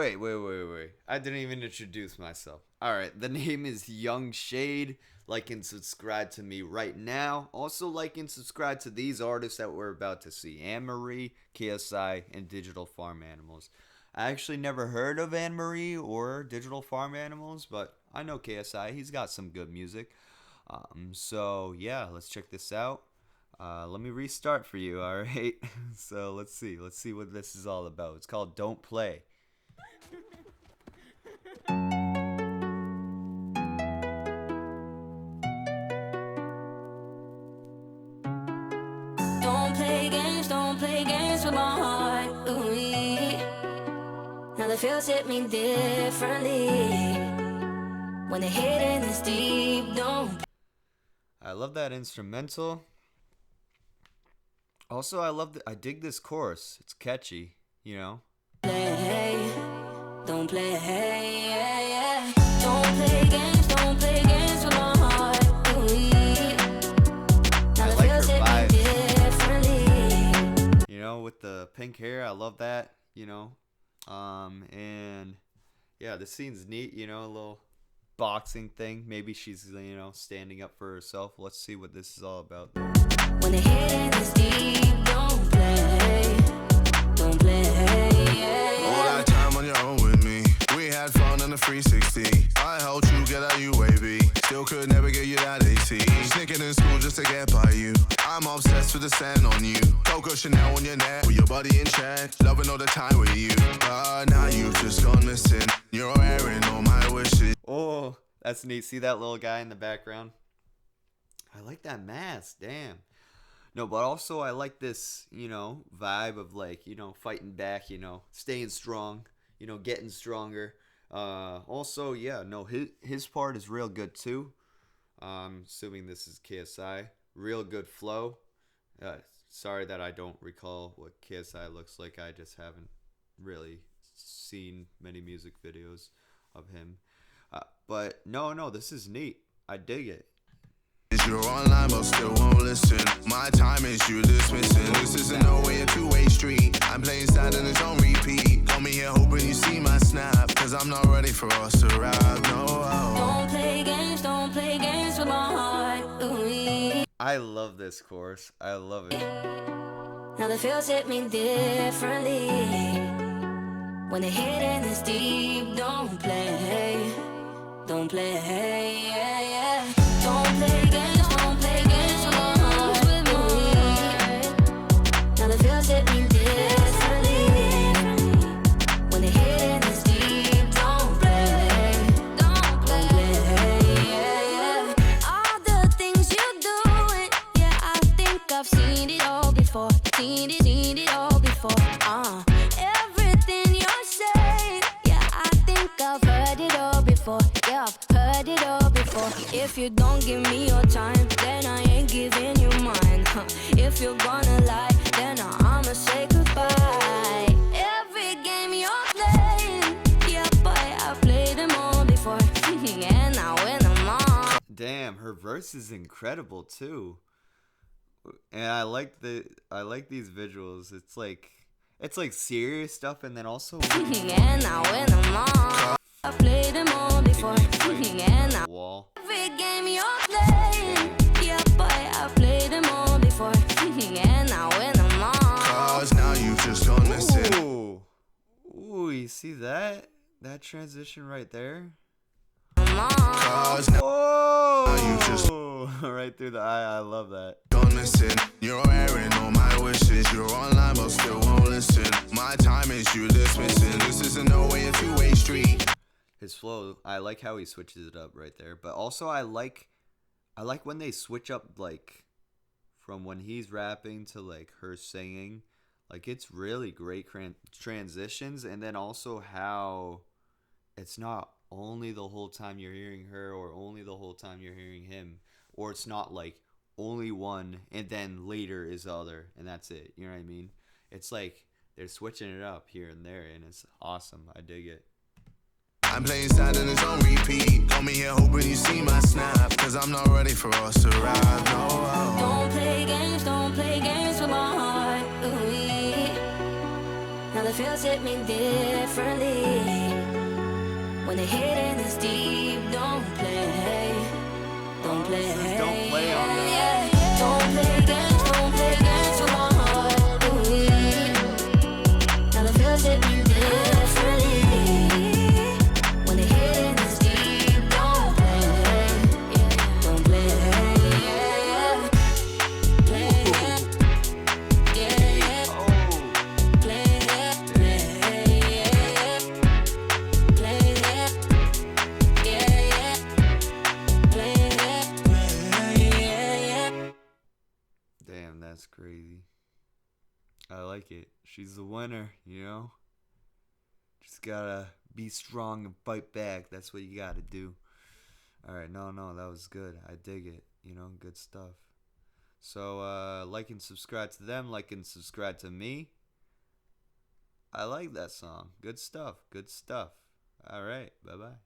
Wait. I didn't even introduce myself. Alright, the name is Young Shade. Like and subscribe to me right now. Also like and subscribe to these artists that we're about to see. Anne-Marie, KSI, and Digital Farm Animals. I actually never heard of Anne-Marie or Digital Farm Animals, but I know KSI. He's got some good music. So yeah, let's check this out. Let me restart for you, alright? So let's see what this is all about. It's called Don't Play. Don't play games with my heart. Ooh-wee. Now the feels hit me differently. When the hidden is deep, don't. I love that instrumental. Also, I dig this chorus. It's catchy, you know. Don't play, yeah, yeah. Don't play games with my heart. Ooh-wee. Now the like feels her hit vibes. me differently. You know, with the pink hair, I love that, you know. And yeah, the scene's neat, you know, a little boxing thing. Maybe she's, you know, standing up for herself. Let's see what this is all about. When the hidden is deep, don't play, yeah, All yeah. that time on your own with me. We had fun on the 360. I helped you get out UAV. Still could never get you that AT. Sneaking in school just to get by you. I'm obsessed with the sand on you. Coco Chanel on your neck with your body in check. Loving all the time with you. But now you've just gone missing. You're airing all my wishes. Oh, that's neat. See that little guy in the background? I like that mask. Damn. No, but also I like this, you know, vibe of like, you know, fighting back, you know, staying strong, you know, getting stronger. Also, yeah, no, his part is real good too. Assuming this is KSI. Real good flow. Sorry that I don't recall what KSI looks like. I just haven't really seen many music videos of him. But no, this is neat. I dig it. You're online but still won't listen. My time is you dismissing. This isn't no way a two-way street. I'm playing sad and it's on repeat. Got me here hoping you see my snap. Cause I'm not ready for us to rap, no. Don't play games with my heart. Ooh-wee. I love this chorus. I love it. Now the feels hit me differently. When the hidden is deep, don't play, yeah, yeah. Don't play games with my heart. Now the feels hit me differently. When the hidden is deep, don't play, yeah, yeah. All the things you're doing, yeah, I think I've seen it all before. Seen it all before. Everything you're saying, yeah, I think I've heard it all before. Yeah, I've heard it all before. If you don't give me your time, then I ain't giving you mine. If you're gonna lie, then I'ma say goodbye. Every game you're playing, yeah, boy, I played them all before. And I win them all. Damn, her verse is incredible too. And I like these visuals. It's like serious stuff and then also And I win them all. I played them all before. And I wall. every game you're playing, yeah, boy, I played them all before. And I win them all. Cause now you've just gone missing. Ooh, you see that? That transition right there? Cause now you just right through the eye. I love that. gone missing. You're airing all my wishes. You're online but still won't listen. My time is you dismissing. This isn't no way a two-way street. His flow, I like how he switches it up right there. But also I like when they switch up, like from when he's rapping to like her singing. Like it's really great transitions. And then also how it's not only the whole time you're hearing her or only the whole time you're hearing him, or it's not like only one and then later is the other and that's it. You know what I mean? It's like they're switching it up here and there and it's awesome. I dig it. I'm playing sad and it's on repeat. Got me here hoping you see my snap. Cause I'm not ready for us to rap, no. Don't play games with my heart. Ooh-wee. Now the the feels hit me differently. When the hidden is deep, don't play. Don't play. This is Don't Play on the... Yeah. Don't play games with my heart. Ooh. Now the feels hit me differently. When the hidden is deep, don't play. Don't play. Yeah. Play. Yeah. Play. Damn, that's crazy. I like it. She's the winner, you know? Just gotta be strong and fight back. That's what you gotta do. Alright, no, that was good. I dig it. You know, good stuff. So, like and subscribe to them, like and subscribe to me. I like that song. Good stuff. Alright, bye-bye.